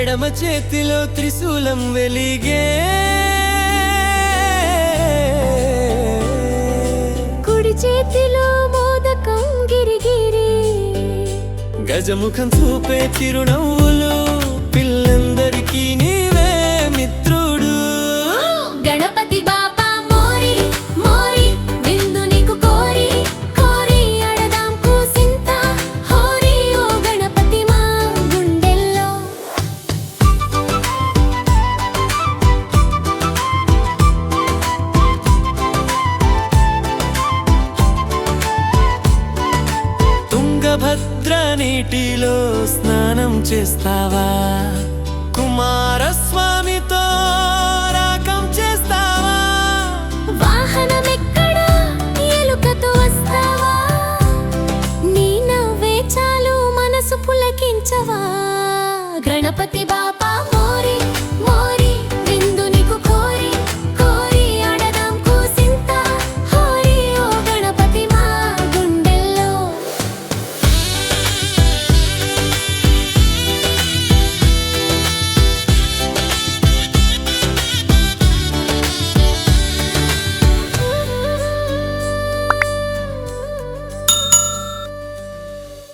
ఎడమ చేతిలో త్రిశూలం వెలిగే, కుడి చేతిలో మోదకం గిరిగిరి, గజముఖం చూపే చిరునవ్వులు, పిల్లందరికీ నీవే మిత్రుడు. గణపతి బాబా మోరి మోరి, విందు నీకు కోరి కోరి, అడదాం కూసింత హోరి, ఓ గణపతి మా గుండెల్లో. తుంగభద్ర నీటిలో స్నానం చేస్తావా, కుమారస్వామి